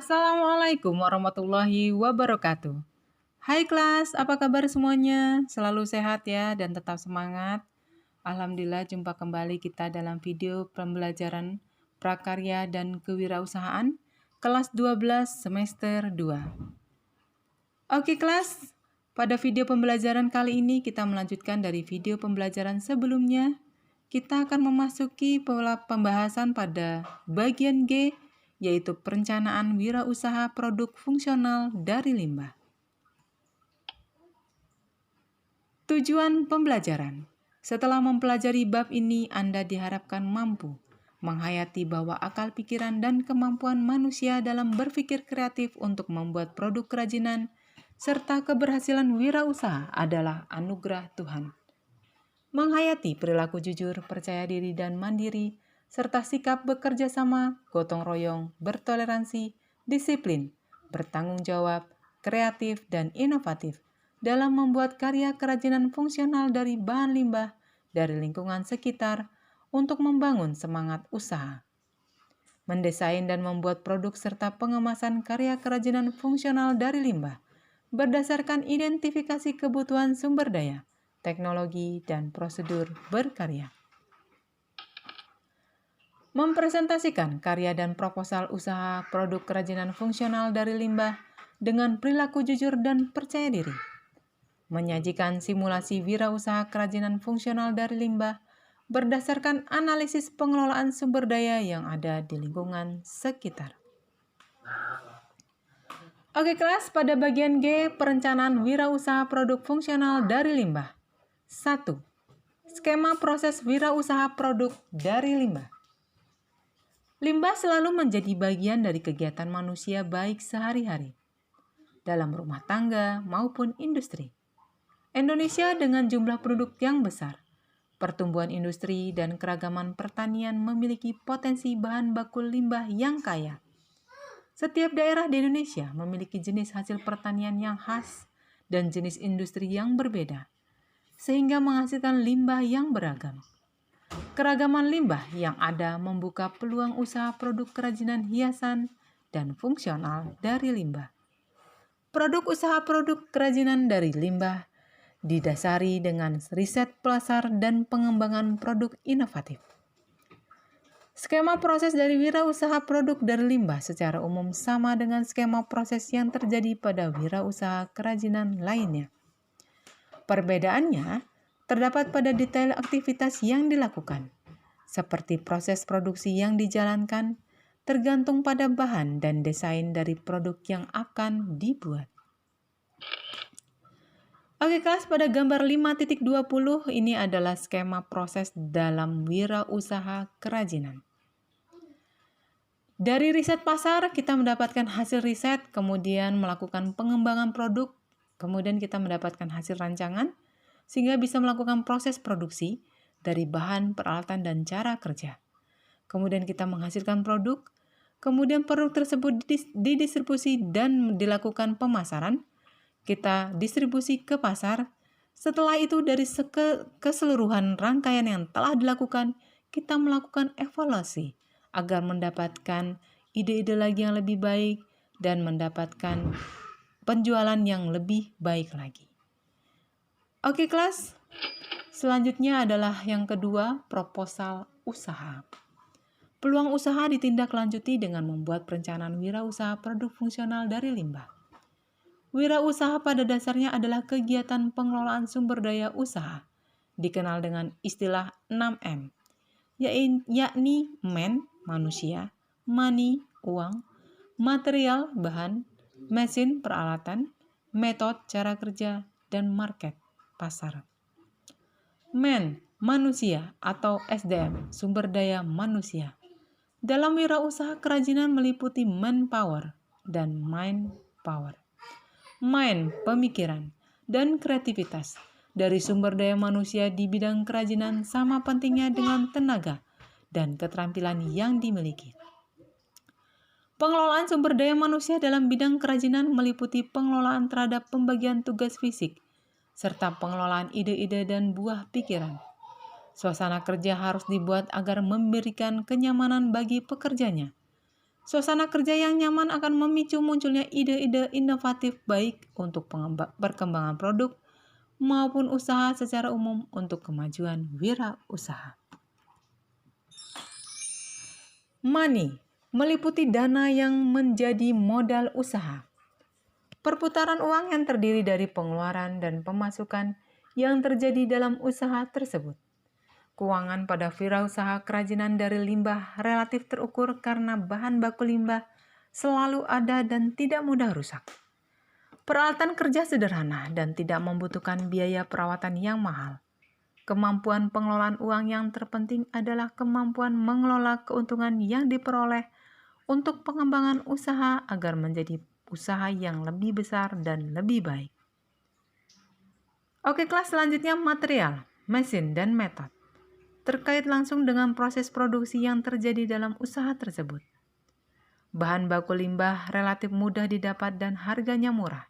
Assalamualaikum warahmatullahi wabarakatuh. Hai kelas, apa kabar semuanya? Selalu sehat ya dan tetap semangat. Alhamdulillah jumpa kembali kita dalam video pembelajaran prakarya dan kewirausahaan kelas 12 semester 2. Oke kelas, pada video pembelajaran kali ini kita melanjutkan dari video pembelajaran sebelumnya. Kita akan memasuki pola pembahasan pada bagian G, yaitu perencanaan wirausaha produk fungsional dari limbah. Tujuan pembelajaran. Setelah mempelajari bab ini, Anda diharapkan mampu menghayati bahwa akal pikiran dan kemampuan manusia dalam berpikir kreatif untuk membuat produk kerajinan serta keberhasilan wirausaha adalah anugerah Tuhan. Menghayati perilaku jujur, percaya diri dan mandiri, serta sikap bekerja sama, gotong royong, bertoleransi, disiplin, bertanggung jawab, kreatif, dan inovatif dalam membuat karya kerajinan fungsional dari bahan limbah dari lingkungan sekitar untuk membangun semangat usaha. Mendesain dan membuat produk serta pengemasan karya kerajinan fungsional dari limbah berdasarkan identifikasi kebutuhan sumber daya, teknologi, dan prosedur berkarya. Mempresentasikan karya dan proposal usaha produk kerajinan fungsional dari limbah dengan perilaku jujur dan percaya diri. Menyajikan simulasi wirausaha kerajinan fungsional dari limbah berdasarkan analisis pengelolaan sumber daya yang ada di lingkungan sekitar. Oke kelas, pada bagian G, perencanaan wirausaha produk fungsional dari limbah. 1. Skema proses wirausaha produk dari limbah. Limbah selalu menjadi bagian dari kegiatan manusia baik sehari-hari, dalam rumah tangga maupun industri. Indonesia dengan jumlah penduduk yang besar, pertumbuhan industri dan keragaman pertanian memiliki potensi bahan baku limbah yang kaya. Setiap daerah di Indonesia memiliki jenis hasil pertanian yang khas dan jenis industri yang berbeda, sehingga menghasilkan limbah yang beragam. Keragaman limbah yang ada membuka peluang usaha produk kerajinan hiasan dan fungsional dari limbah. Produk usaha produk kerajinan dari limbah didasari dengan riset pasar dan pengembangan produk inovatif. Skema proses dari wirausaha produk dari limbah secara umum sama dengan skema proses yang terjadi pada wirausaha kerajinan lainnya. Perbedaannya terdapat pada detail aktivitas yang dilakukan, seperti proses produksi yang dijalankan, tergantung pada bahan dan desain dari produk yang akan dibuat. Oke kelas, pada gambar 5.20 ini adalah skema proses dalam wirausaha kerajinan. Dari riset pasar, kita mendapatkan hasil riset, kemudian melakukan pengembangan produk, kemudian kita mendapatkan hasil rancangan, sehingga bisa melakukan proses produksi dari bahan, peralatan, dan cara kerja. Kemudian kita menghasilkan produk, kemudian produk tersebut didistribusi dan dilakukan pemasaran, kita distribusi ke pasar. Setelah itu dari keseluruhan rangkaian yang telah dilakukan, kita melakukan evaluasi agar mendapatkan ide-ide lagi yang lebih baik dan mendapatkan penjualan yang lebih baik lagi. Oke kelas, selanjutnya adalah yang kedua, proposal usaha. Peluang usaha ditindaklanjuti dengan membuat perencanaan wirausaha produk fungsional dari limbah. Wirausaha pada dasarnya adalah kegiatan pengelolaan sumber daya usaha, dikenal dengan istilah 6M, yakni man, manusia, money, uang, material, bahan, mesin, peralatan, metode, cara kerja, dan market, pasar. Man, manusia atau SDM, sumber daya manusia. Dalam wirausaha kerajinan meliputi manpower dan mind power. Mind, pemikiran, dan kreativitas dari sumber daya manusia di bidang kerajinan sama pentingnya dengan tenaga dan keterampilan yang dimiliki. Pengelolaan sumber daya manusia dalam bidang kerajinan meliputi pengelolaan terhadap pembagian tugas fisik, serta pengelolaan ide-ide dan buah pikiran. Suasana kerja harus dibuat agar memberikan kenyamanan bagi pekerjanya. Suasana kerja yang nyaman akan memicu munculnya ide-ide inovatif baik untuk perkembangan produk maupun usaha secara umum untuk kemajuan wirausaha. Money meliputi dana yang menjadi modal usaha. Perputaran uang yang terdiri dari pengeluaran dan pemasukan yang terjadi dalam usaha tersebut. Keuangan pada wirausaha kerajinan dari limbah relatif terukur karena bahan baku limbah selalu ada dan tidak mudah rusak. Peralatan kerja sederhana dan tidak membutuhkan biaya perawatan yang mahal. Kemampuan pengelolaan uang yang terpenting adalah kemampuan mengelola keuntungan yang diperoleh untuk pengembangan usaha agar menjadi usaha yang lebih besar dan lebih baik. Oke, kelas selanjutnya material, mesin, dan metode. Terkait langsung dengan proses produksi yang terjadi dalam usaha tersebut. Bahan baku limbah relatif mudah didapat dan harganya murah.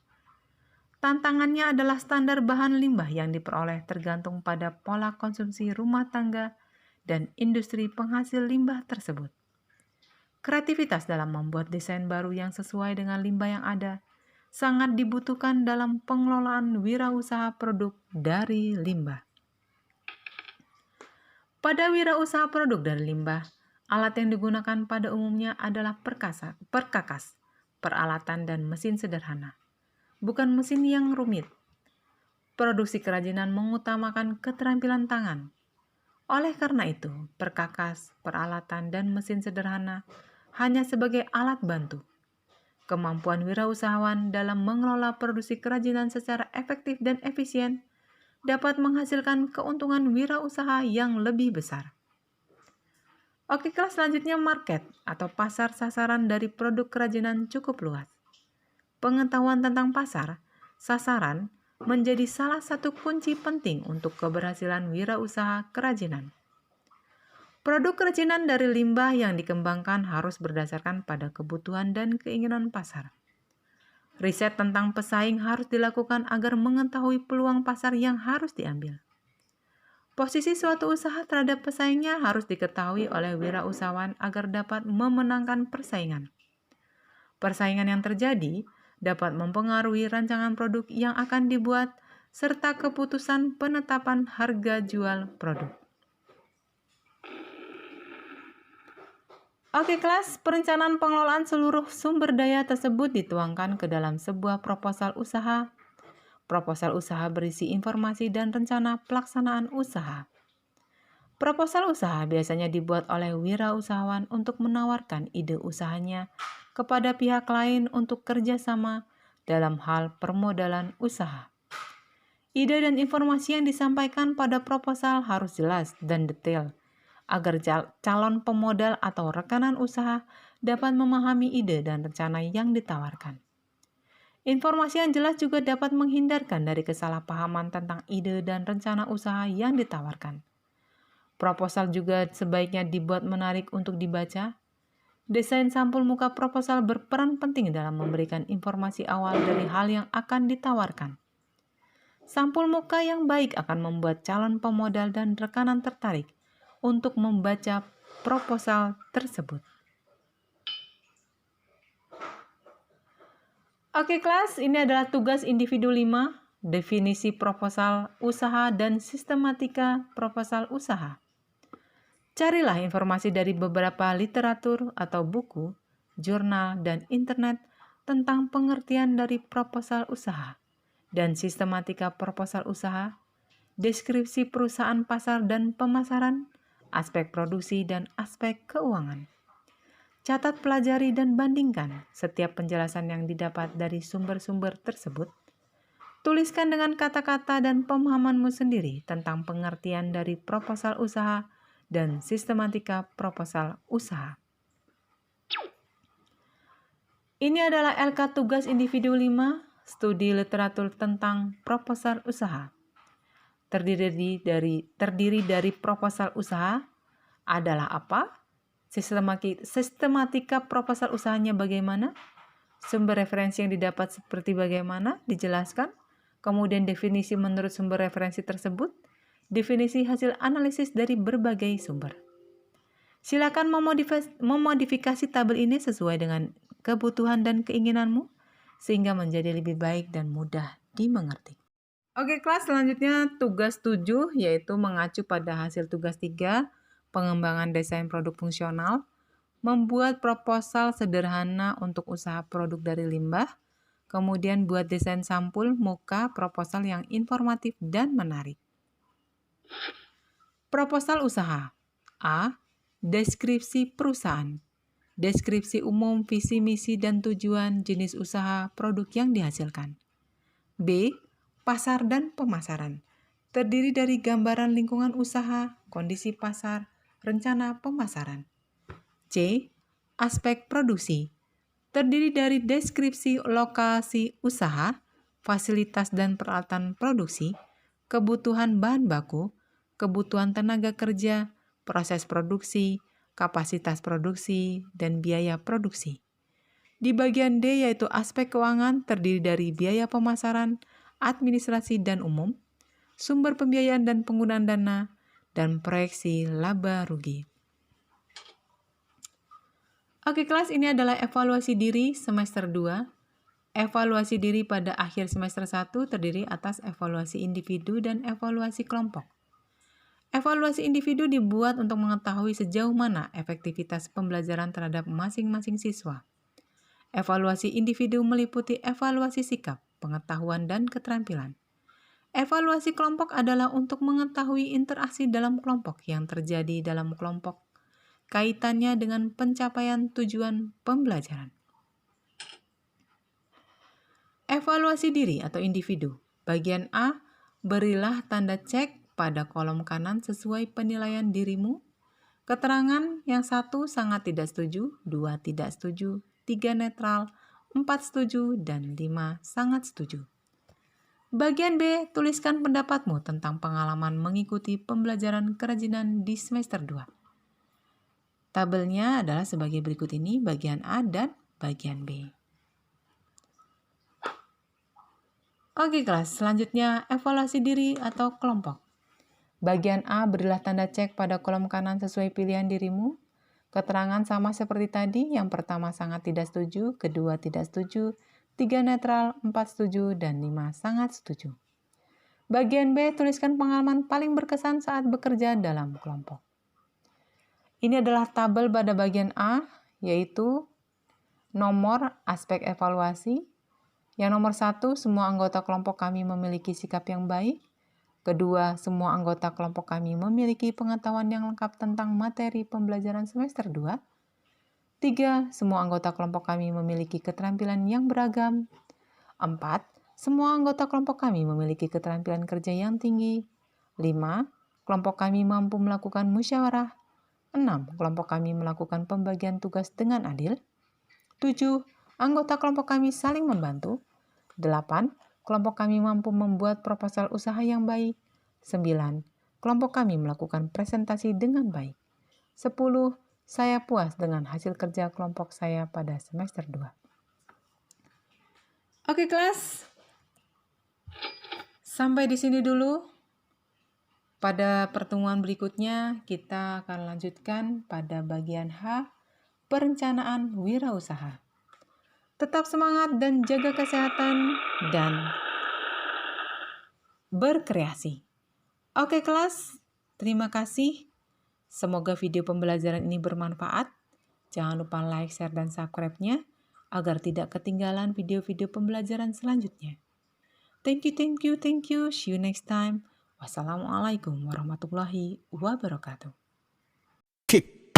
Tantangannya adalah standar bahan limbah yang diperoleh tergantung pada pola konsumsi rumah tangga dan industri penghasil limbah tersebut. Kreativitas dalam membuat desain baru yang sesuai dengan limbah yang ada sangat dibutuhkan dalam pengelolaan wirausaha produk dari limbah. Pada wirausaha produk dari limbah, alat yang digunakan pada umumnya adalah perkakas, peralatan dan mesin sederhana, bukan mesin yang rumit. Produksi kerajinan mengutamakan keterampilan tangan. Oleh karena itu, perkakas, peralatan, dan mesin sederhana hanya sebagai alat bantu. Kemampuan wirausahawan dalam mengelola produksi kerajinan secara efektif dan efisien dapat menghasilkan keuntungan wirausaha yang lebih besar. Oke, kelas selanjutnya market atau pasar sasaran dari produk kerajinan cukup luas. Pengetahuan tentang pasar, sasaran, menjadi salah satu kunci penting untuk keberhasilan wirausaha kerajinan. Produk kerajinan dari limbah yang dikembangkan harus berdasarkan pada kebutuhan dan keinginan pasar. Riset tentang pesaing harus dilakukan agar mengetahui peluang pasar yang harus diambil. Posisi suatu usaha terhadap pesaingnya harus diketahui oleh wirausahawan agar dapat memenangkan persaingan. Persaingan yang terjadi dapat mempengaruhi rancangan produk yang akan dibuat serta keputusan penetapan harga jual produk. Oke kelas, perencanaan pengelolaan seluruh sumber daya tersebut dituangkan ke dalam sebuah proposal usaha. Proposal usaha berisi informasi dan rencana pelaksanaan usaha. Proposal usaha biasanya dibuat oleh wirausahawan untuk menawarkan ide usahanya kepada pihak lain untuk kerjasama dalam hal permodalan usaha. Ide dan informasi yang disampaikan pada proposal harus jelas dan detail, agar calon pemodal atau rekanan usaha dapat memahami ide dan rencana yang ditawarkan. Informasi yang jelas juga dapat menghindarkan dari kesalahpahaman tentang ide dan rencana usaha yang ditawarkan. Proposal juga sebaiknya dibuat menarik untuk dibaca. Desain sampul muka proposal berperan penting dalam memberikan informasi awal dari hal yang akan ditawarkan. Sampul muka yang baik akan membuat calon pemodal dan rekanan tertarik untuk membaca proposal tersebut. Oke kelas, ini adalah tugas individu 5, definisi proposal usaha dan sistematika proposal usaha. Carilah informasi dari beberapa literatur atau buku, jurnal, dan internet tentang pengertian dari proposal usaha dan sistematika proposal usaha, deskripsi perusahaan pasar dan pemasaran, aspek produksi, dan aspek keuangan. Catat, pelajari, dan bandingkan setiap penjelasan yang didapat dari sumber-sumber tersebut. Tuliskan dengan kata-kata dan pemahamanmu sendiri tentang pengertian dari proposal usaha dan sistematika proposal usaha. Ini adalah LK tugas individu 5, studi literatur tentang proposal usaha. Terdiri dari proposal usaha adalah apa? Sistematika proposal usahanya bagaimana? Sumber referensi yang didapat seperti bagaimana? Dijelaskan. Kemudian definisi menurut sumber referensi tersebut. Definisi hasil analisis dari berbagai sumber. Silakan memodifikasi tabel ini sesuai dengan kebutuhan dan keinginanmu, sehingga menjadi lebih baik dan mudah dimengerti. Oke kelas, selanjutnya tugas 7 yaitu mengacu pada hasil tugas 3, pengembangan desain produk fungsional, membuat proposal sederhana untuk usaha produk dari limbah, kemudian buat desain sampul muka proposal yang informatif dan menarik. Proposal usaha. A. Deskripsi perusahaan. Deskripsi umum, visi, misi, dan tujuan jenis usaha produk yang dihasilkan. B. Pasar dan pemasaran. Terdiri dari gambaran lingkungan usaha, kondisi pasar, rencana pemasaran. C. Aspek produksi. Terdiri dari deskripsi lokasi usaha, fasilitas dan peralatan produksi, kebutuhan bahan baku, kebutuhan tenaga kerja, proses produksi, kapasitas produksi, dan biaya produksi. Di bagian D yaitu aspek keuangan terdiri dari biaya pemasaran, administrasi dan umum, sumber pembiayaan dan penggunaan dana, dan proyeksi laba rugi. Oke kelas, ini adalah evaluasi diri semester 2. Evaluasi diri pada akhir semester 1 terdiri atas evaluasi individu dan evaluasi kelompok. Evaluasi individu dibuat untuk mengetahui sejauh mana efektivitas pembelajaran terhadap masing-masing siswa. Evaluasi individu meliputi evaluasi sikap, pengetahuan, dan keterampilan. Evaluasi kelompok adalah untuk mengetahui interaksi dalam kelompok yang terjadi dalam kelompok, kaitannya dengan pencapaian tujuan pembelajaran. Evaluasi diri atau individu. Bagian A, berilah tanda cek pada kolom kanan sesuai penilaian dirimu. Keterangan yang 1 sangat tidak setuju, 2 tidak setuju, 3 netral, 4 setuju, dan 5 sangat setuju. Bagian B, tuliskan pendapatmu tentang pengalaman mengikuti pembelajaran kerajinan di semester 2. Tabelnya adalah sebagai berikut ini, bagian A dan bagian B. Oke kelas, selanjutnya evaluasi diri atau kelompok. Bagian A, berilah tanda cek pada kolom kanan sesuai pilihan dirimu. Keterangan sama seperti tadi, yang pertama sangat tidak setuju, kedua tidak setuju, 3 netral, 4 setuju, dan 5 sangat setuju. Bagian B, tuliskan pengalaman paling berkesan saat bekerja dalam kelompok. Ini adalah tabel pada bagian A, yaitu nomor aspek evaluasi. Yang nomor 1, semua anggota kelompok kami memiliki sikap yang baik. Kedua, semua anggota kelompok kami memiliki pengetahuan yang lengkap tentang materi pembelajaran semester 2. 3, semua anggota kelompok kami memiliki keterampilan yang beragam. 4, semua anggota kelompok kami memiliki keterampilan kerja yang tinggi. 5, kelompok kami mampu melakukan musyawarah. 6, kelompok kami melakukan pembagian tugas dengan adil. 7, anggota kelompok kami saling membantu. 8, kelompok kami mampu membuat proposal usaha yang baik. 9, kelompok kami melakukan presentasi dengan baik. 10, saya puas dengan hasil kerja kelompok saya pada semester 2. Oke kelas, sampai di sini dulu. Pada pertemuan berikutnya, kita akan lanjutkan pada bagian H, perencanaan wirausaha. Tetap semangat dan jaga kesehatan dan berkreasi. Oke kelas, terima kasih. Semoga video pembelajaran ini bermanfaat. Jangan lupa like, share, dan subscribe-nya agar tidak ketinggalan video-video pembelajaran selanjutnya. Thank you. See you next time. Wassalamualaikum warahmatullahi wabarakatuh. Kick.